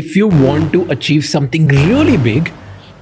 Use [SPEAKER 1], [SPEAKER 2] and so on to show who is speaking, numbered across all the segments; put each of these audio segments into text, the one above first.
[SPEAKER 1] If you want to achieve something really big,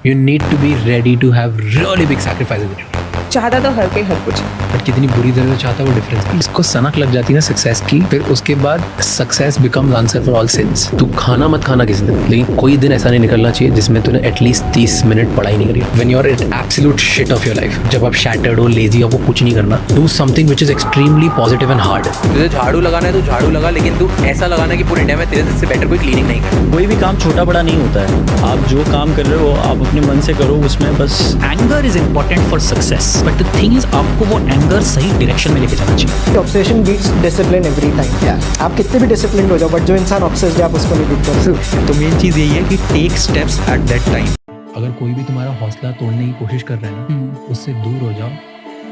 [SPEAKER 1] you need to be ready to have really big sacrifices.
[SPEAKER 2] चाहता तो हर कोई हर कुछ,
[SPEAKER 1] but कितनी बुरी तरह से चाहता है वो डिफरेंस। इसको सनक लग जाती है ना सक्सेस की, फिर उसके बाद success becomes answer for all since. तू खाना मत खाना किसी दिन, लेकिन कोई दिन ऐसा नहीं निकलना चाहिए जिसमें तूने एटलीस्ट 30 मिनट पढ़ाई नहीं करी। When you are at absolute shit of your life, जब आप शैटर्ड हो, लेजी हो, वो कुछ नहीं करना। Do something which is extremely positive and hard. तुझे झाड़ू लगाना है तो झाड़ू लगा, लेकिन तू ऐसा लगाना कि पूरे इंडिया में तेरे से बेटर कोई क्लीनिंग नहीं करे।
[SPEAKER 3] कोई भी काम छोटा बड़ा नहीं होता है। आप जो काम कर रहे हो आप अपने मन से करो, उसमें बस
[SPEAKER 4] anger is important for success, but the thing is आपको वो एंगर सही डायरेक्शन में लेके जाना चाहिए।
[SPEAKER 5] Obsession beats discipline every time. आप कितने भी डिसिप्लिन हो जाओ, बट जो इंसान ऑब्सेस्ड है आप उसको नहीं बीट कर सकते।
[SPEAKER 4] तो मेन चीज यही है कि take steps at that time.
[SPEAKER 1] अगर कोई भी तुम्हारा हौसला तोड़ने की कोशिश कर रहा है ना, उससे दूर हो जाओ,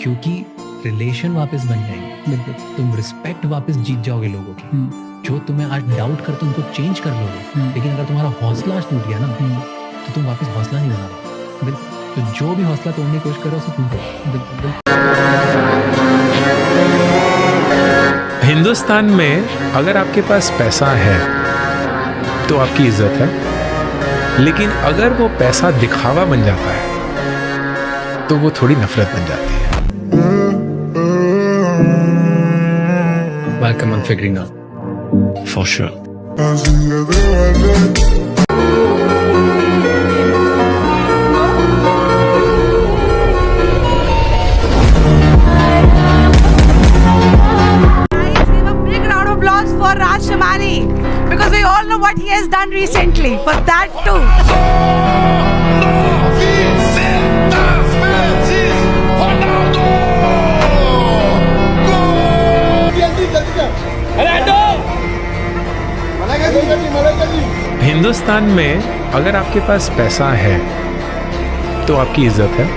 [SPEAKER 1] क्योंकि रिलेशन वापस बन जाएंगे। बिल्कुल, तुम रिस्पेक्ट वापस जीत जाओगे लोगों की। जो तुम्हें आज डाउट करते उनको चेंज कर लोगे, लेकिन अगर तुम्हारा हौसला आज टूट गया ना, तो तुम वापस हौसला नहीं बना पाओगे। बिल्कुल, तो जो भी हौसला तोड़ने की कोशिश करो उसे टूटो। बिल्कुल।
[SPEAKER 6] हिंदुस्तान में अगर आपके पास पैसा है तो आपकी इज्जत है, लेकिन अगर वो पैसा दिखावा बन जाता है तो वो थोड़ी नफरत बन जाती है।
[SPEAKER 1] Welcome on figuring out.
[SPEAKER 4] For sure.
[SPEAKER 2] For Raj Shamani, because we all know what he has done recently. For that too.
[SPEAKER 6] Hindustan में अगर आपके पास पैसा है तो आपकी इज्जत है,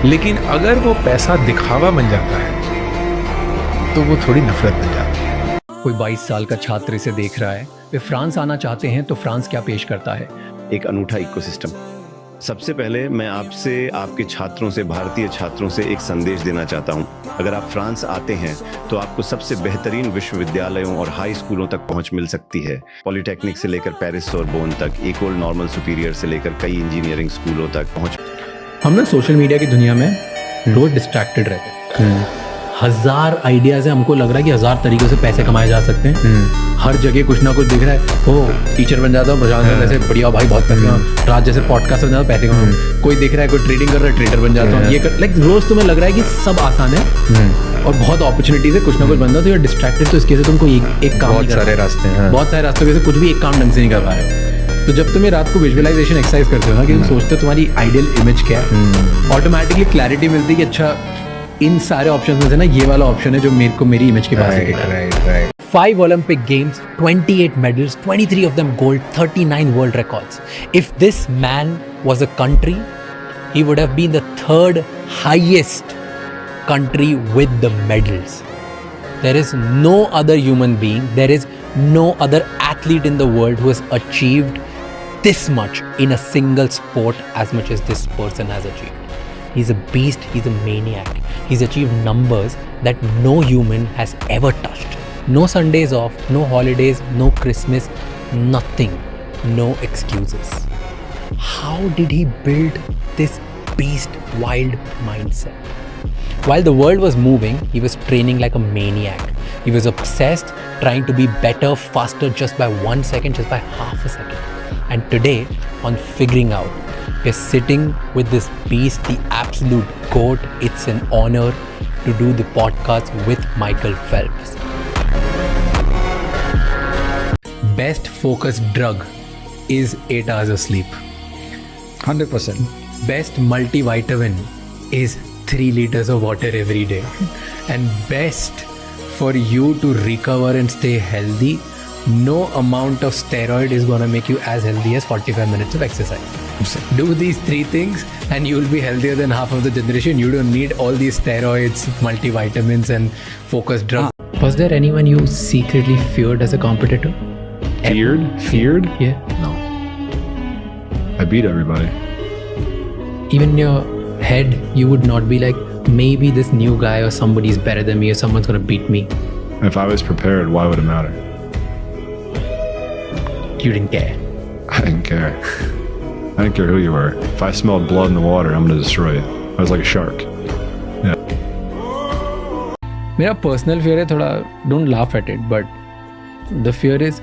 [SPEAKER 6] लेकिन अगर वो पैसा दिखावा बन जाता है तो वो थोड़ी नफरत बन जाती है।
[SPEAKER 1] कोई 22 साल का छात्र इसे देख रहा है, वे फ्रांस आना चाहते हैं, तो फ्रांस क्या पेश करता है?
[SPEAKER 7] एक अनूठा इकोसिस्टम। सबसे पहले मैं आपसे, आपके छात्रों से, भारतीय छात्रों से एक संदेश देना चाहता हूं। अगर आप फ्रांस आते हैं तो आपको सबसे बेहतरीन विश्वविद्यालयों और हाई स्कूलों तक पहुंच मिल सकती है। पॉलिटेक्निक से लेकर पेरिस सोरबोन तक, एकोल नॉर्मल सुपीरियर से लेकर कई इंजीनियरिंग स्कूलों तक पहुंच।
[SPEAKER 1] हम ना सोशल मीडिया की दुनिया में रोज डिस्ट्रैक्टेड रहते हैं। 1000 आइडियाज है, हमको लग रहा है कि 1000 तरीकों से पैसे कमाए जा सकते हैं। हर जगह कुछ ना कुछ दिख रहा है। ओ टीचर बन जाता हूँ, प्रशांत जैसे बढ़िया भाई, बहुत पैसे कमाऊँ। राज जैसे पॉडकास्ट बन जाता हूँ, पैसे कमाऊँ। कोई दिख रहा है, कोई ट्रेडिंग कर रहा है, ट्रेडर बन जाता हूँ। ये लाइक रोज तुम्हें लग रहा है कि सब आसान है और बहुत अपॉर्चुनिटीज है, कुछ ना कुछ बन जाता है। तो डिस्ट्रैक्टेड, तो इसके से तुमको एक काम,
[SPEAKER 6] बहुत सारे रास्ते हैं,
[SPEAKER 1] बहुत सारे रास्तों से कुछ भी एक काम ढंग से नहीं कर पा रहे। तो जब तुम्हें रात को विजुअलाइजेशन एक्सरसाइज करते हो ना, कि तुम सोचते हो तुम्हारी आइडियल इमेज क्या है, ऑटोमेटिकली क्लैरिटी मिलती है कि अच्छा इन सारे ऑप्शंस में से ना ये वाला ऑप्शन है जो मेरे को मेरी इमेज के पास है। 5 Olympic Games, 28 medals, 23 of them gold, 39 world records. If this man was a country, he would have been the 3rd highest country with the medals. There is no other human being, there is no other athlete in the world who has achieved this much in a single sport as much as this person has achieved. He's a beast, he's a maniac. He's achieved numbers that no human has ever touched. No Sundays off, no holidays, no Christmas, nothing. No excuses. How did he build this beast wild mindset? While the world was moving, he was training like a maniac. He was obsessed, trying to be better, faster, just by 1 second, just by half a second. And today, on Figuring Out, we're sitting with this beast, the absolute GOAT. It's an honor to do the podcast with Michael Phelps. Best focused drug is 8 hours of sleep.
[SPEAKER 6] 100%.
[SPEAKER 1] Best multivitamin is 3 liters of water every day. And best for you to recover and stay healthy, no amount of steroid is going to make you as healthy as 45 minutes of exercise. Do these 3 things and you will be healthier than half of the generation. You don't need all these steroids, multivitamins and focused drugs. Was there anyone you secretly feared as a competitor?
[SPEAKER 6] Feared?
[SPEAKER 1] Yeah. No.
[SPEAKER 6] I beat everybody.
[SPEAKER 1] Even in your head, you would not be like, maybe this new guy or somebody's better than me or someone's going to beat me.
[SPEAKER 6] If I was prepared, why would it matter?
[SPEAKER 1] You didn't care.
[SPEAKER 8] didn't care. I didn't care who you were. If I smelled blood in the water, I'm gonna destroy you. I was like a shark.
[SPEAKER 1] मेरा personal fear है थोड़ा, don't laugh at it, but the fear is,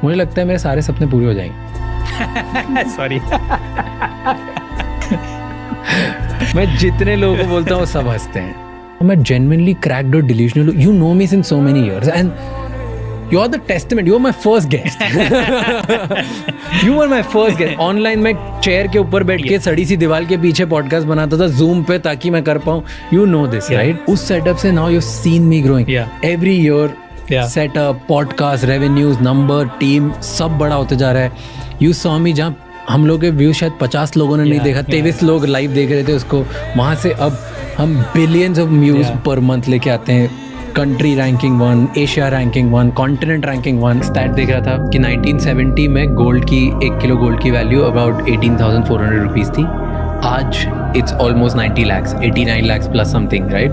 [SPEAKER 1] मुझे लगता है मेरे सारे सपने पूरे हो जाएंगे.
[SPEAKER 4] सॉरी.
[SPEAKER 1] मैं जितने लोगों को बोलता हूँ वो सब हंसते हैं. मैं genuinely cracked or delusional. You know me since so many years and you are the testament. You are my first guest. You were my first guest. Online मैं चेयर के ऊपर बैठ के सड़ी सी दीवार के पीछे पॉडकास्ट बनाता था Zoom पे ताकि मैं कर पाऊँ. You know this, right? उस सेटअप से now you've seen me growing. Every year setup, podcast, revenues, number, team सब बड़ा होते जा रहा है. You saw me जहाँ हम लोग के व्यूज शायद 50 लोगों ने नहीं देखा, 23 लोग लाइव देख रहे थे उसको. वहाँ से अब हम billions of views per month लेके आते हैं. Country ranking 1, Asia ranking 1, continent ranking 1. Stat देख रहा था कि 1970 में गोल्ड की 1 किलो गोल्ड की वैल्यू अबाउट 18,400 रुपीज़ थी. आज it's almost 90 lakhs, 89 lakhs plus something, right.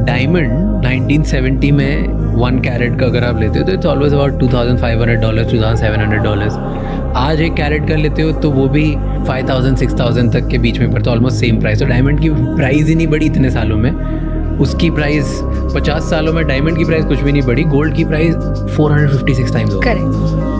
[SPEAKER 1] Diamond 1970 में 1 कैरेट का अगर आप लेते हो तो इट्स ऑलवेज अबाउट $2,500, $2,700. आज 1 कैरेट का लेते हो तो वो भी 5,000, 6,000 तक के बीच में पड़ता है, ऑलमोस्ट सेम प्राइस. तो डायमंड की प्राइस ही नहीं बढ़ी इतने सालों में. उसकी प्राइस 50 सालों में डायमंड की प्राइस कुछ भी नहीं बढ़ी. गोल्ड की प्राइस 456 टाइम्स हो गई.
[SPEAKER 2] Correct.